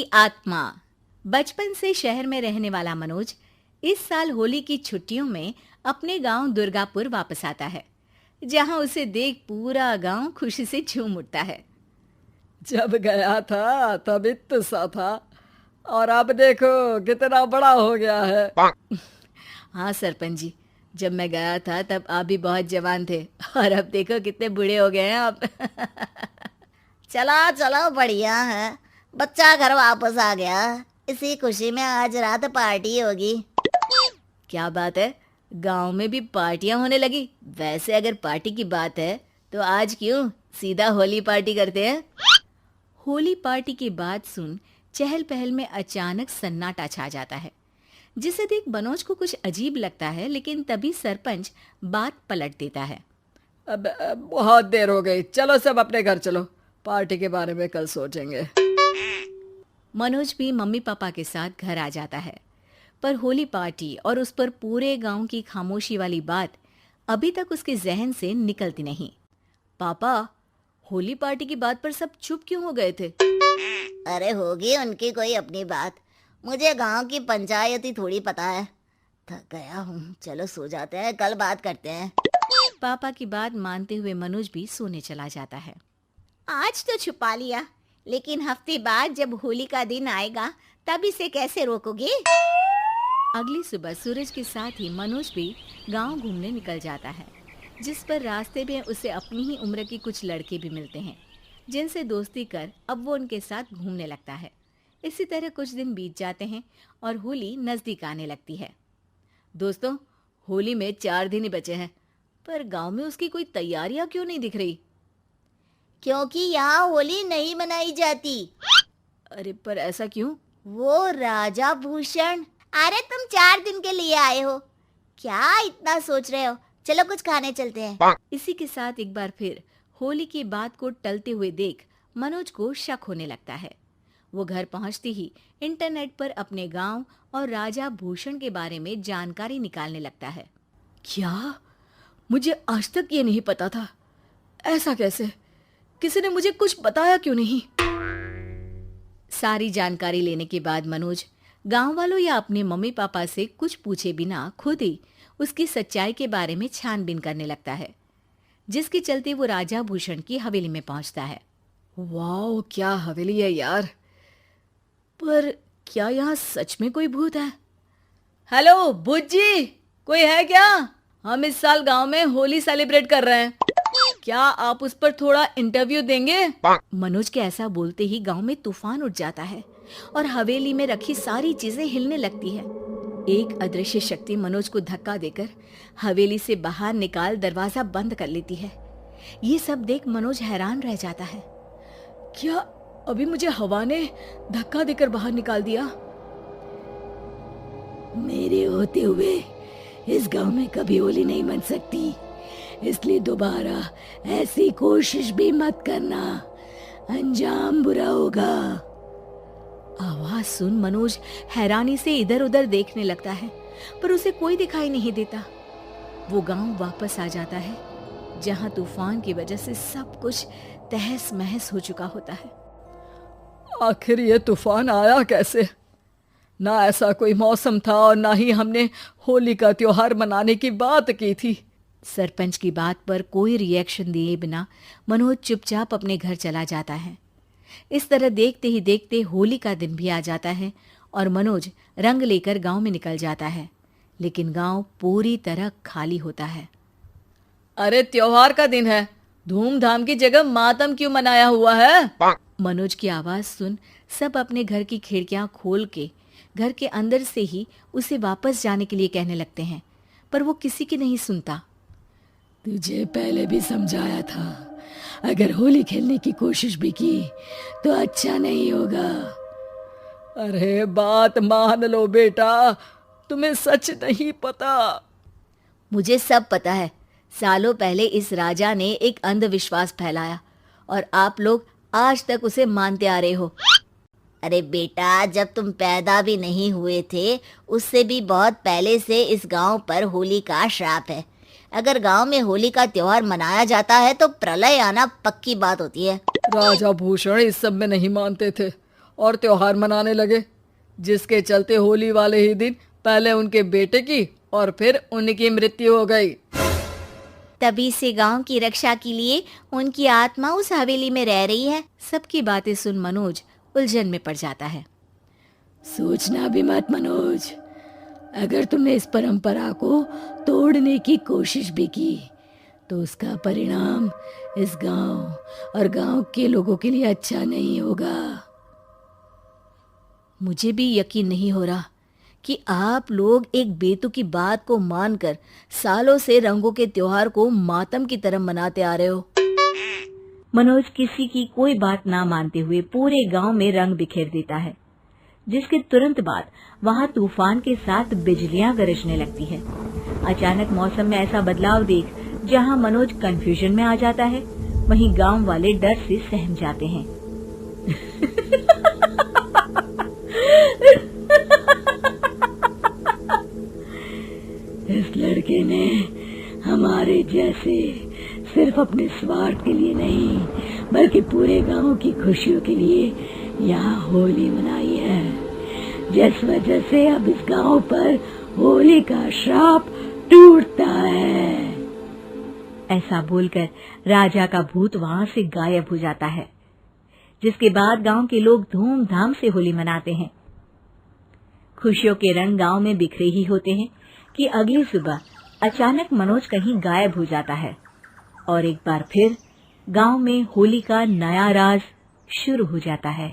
की आत्मा। बचपन से शहर में रहने वाला मनोज इस साल होली की छुट्टियों में अपने गांव दुर्गापुर वापस आता है, जहां उसे देख पूरा गांव खुशी से झूम उठता है। जब गया था तब इतना सा था और अब देखो कितना बड़ा हो गया है। हाँ सरपंच जी, जब मैं गया था तब आप भी बहुत जवान थे और अब देखो कितने बूढ़े हो गए हैं आप। चलो चलो, बढ़िया है। बच्चा घर वापस आ गया। इसी खुशी में आज रात पार्टी होगी। क्या बात है, गांव में भी पार्टियां होने लगी। वैसे अगर पार्टी की बात है तो आज क्यों सीधा होली पार्टी करते हैं। होली पार्टी की बात सुन चहल पहल में अचानक सन्नाटा छा जाता है, जिसे देख मनोज को कुछ अजीब लगता है। लेकिन तभी सरपंच बात पलट देता है। अब बहुत देर हो गई, चलो सब अपने घर चलो, पार्टी के बारे में कल सोचेंगे। मनोज भी मम्मी पापा के साथ घर आ जाता है, पर होली पार्टी और उस पर पूरे गांव की खामोशी वाली बात अभी तक उसके जहन से निकलती नहीं। पापा, होली पार्टी की बात पर सब चुप क्यों हो गए थे? अरे होगी उनकी कोई अपनी बात। मुझे गांव की पंचायत ही थोड़ी पता है। थक गया हूँ, चलो सो जाते हैं, कल बात करते हैं। पापा की बात मानते हुए मनोज भी सोने चला जाता है। आज तो छुपा लिया, लेकिन हफ्ते बाद जब होली का दिन आएगा तब इसे कैसे रोकोगे? अगली सुबह सूरज के साथ ही मनोज भी गांव घूमने निकल जाता है, जिस पर रास्ते में उसे अपनी ही उम्र के कुछ लड़के भी मिलते हैं, जिनसे दोस्ती कर अब वो उनके साथ घूमने लगता है। इसी तरह कुछ दिन बीत जाते हैं और होली नजदीक आने लगती है। दोस्तों, होली में 4 दिन ही बचे हैं, पर गांव में उसकी कोई तैयारियां क्यों नहीं दिख रही? क्योंकि यहाँ होली नहीं मनाई जाती। अरे पर ऐसा क्यों? वो राजा भूषण। अरे तुम 4 दिन के लिए आए हो, क्या इतना सोच रहे हो? चलो कुछ खाने चलते हैं। इसी के साथ एक बार फिर होली की बात को टलते हुए देख मनोज को शक होने लगता है। वो घर पहुंचते ही इंटरनेट पर अपने गांव और राजा भूषण के बारे में जानकारी निकालने लगता है। क्या? मुझे आज तक ये नहीं पता था। ऐसा कैसे? किसी ने मुझे कुछ बताया क्यों नहीं? सारी जानकारी लेने के बाद मनोज गांव वालों या अपने मम्मी पापा से कुछ पूछे बिना खुद ही उसकी सच्चाई के बारे में छानबीन करने लगता है, जिसके चलते वो राजा भूषण की हवेली में पहुंचता है। वाह, क्या हवेली है यार! पर क्या यहाँ सच में कोई भूत है? हेलो भूत जी, कोई है क्या? हम इस साल गांव में होली सेलिब्रेट कर रहे हैं, क्या आप उस पर थोड़ा इंटरव्यू देंगे? मनोज के ऐसा बोलते ही गांव में तूफान उठ जाता है और हवेली में रखी सारी चीजें हिलने लगती है। एक अदृश्य शक्ति मनोज को धक्का देकर हवेली से बाहर निकाल दरवाजा बंद कर लेती है। ये सब देख मनोज हैरान रह जाता है। क्या अभी मुझे हवा ने धक्का देकर बाहर निकाल दिया? मेरे होते हुए इस गांव में कभी होली नहीं मन सकती, इसलिए दोबारा ऐसी कोशिश भी मत करना, अंजाम बुरा होगा। आवाज सुन मनोज हैरानी से इधर उधर देखने लगता है, पर उसे कोई दिखाई नहीं देता। वो गांव वापस आ जाता है, जहां तूफान की वजह से सब कुछ तहस महस हो चुका होता है। आखिर ये तूफान आया कैसे? ना ऐसा कोई मौसम था और ना ही हमने होली का त्योहार मनाने की बात की थी। सरपंच की बात पर कोई रिएक्शन दिए बिना मनोज चुपचाप अपने घर चला जाता है। इस तरह देखते ही देखते होली का दिन भी आ जाता है और मनोज रंग लेकर गांव में निकल जाता है, लेकिन गांव पूरी तरह खाली होता है। अरे त्योहार का दिन है, धूमधाम की जगह मातम क्यों मनाया हुआ है? मनोज की आवाज सुन सब अपने घर की खिड़कियां खोल के घर के अंदर से ही उसे वापस जाने के लिए कहने लगते हैं, पर वो किसी की नहीं सुनता। तुझे पहले भी समझाया था, अगर होली खेलने की कोशिश भी की तो अच्छा नहीं होगा। अरे बात मान लो बेटा, तुम्हें सच नहीं पता। मुझे सब पता है। सालों पहले इस राजा ने एक अंधविश्वास फैलाया और आप लोग आज तक उसे मानते आ रहे हो। अरे बेटा, जब तुम पैदा भी नहीं हुए थे उससे भी बहुत पहले से इस गांव पर होली का श्राप है। अगर गांव में होली का त्योहार मनाया जाता है तो प्रलय आना पक्की बात होती है। राजा भूषण इस सब में नहीं मानते थे और त्योहार मनाने लगे, जिसके चलते होली वाले ही दिन पहले उनके बेटे की और फिर उनकी मृत्यु हो गई। तभी से गांव की रक्षा के लिए उनकी आत्मा उस हवेली में रह रही है। सबकी बातें सुन मनोज उलझन में पड़ जाता है। सोचना भी मत मनोज, अगर तुमने इस परंपरा को तोड़ने की कोशिश भी की तो उसका परिणाम इस गांव और गांव के लोगों के लिए अच्छा नहीं होगा। मुझे भी यकीन नहीं हो रहा कि आप लोग एक बेतुकी बात को मानकर सालों से रंगों के त्योहार को मातम की तरह मनाते आ रहे हो। मनोज किसी की कोई बात ना मानते हुए पूरे गांव में रंग बिखेर देता है, जिसके तुरंत बाद वहां तूफान के साथ बिजलियां गरजने लगती है। अचानक मौसम में ऐसा बदलाव देख जहां मनोज कंफ्यूजन में आ जाता है, वहीं गांव वाले डर से सहम जाते हैं। इस लड़के ने हमारे जैसे सिर्फ अपने स्वार्थ के लिए नहीं बल्कि पूरे गांव की खुशियों के लिए यहाँ होली मनाई है, जिस वजह से अब इस गांव पर होली का श्राप टूटता है। ऐसा बोलकर राजा का भूत वहां से गायब हो जाता है, जिसके बाद गांव के लोग धूमधाम से होली मनाते हैं। खुशियों के रंग गांव में बिखरे ही होते हैं कि अगली सुबह अचानक मनोज कहीं गायब हो जाता है और एक बार फिर गांव में होली का नया राज शुरू हो जाता है।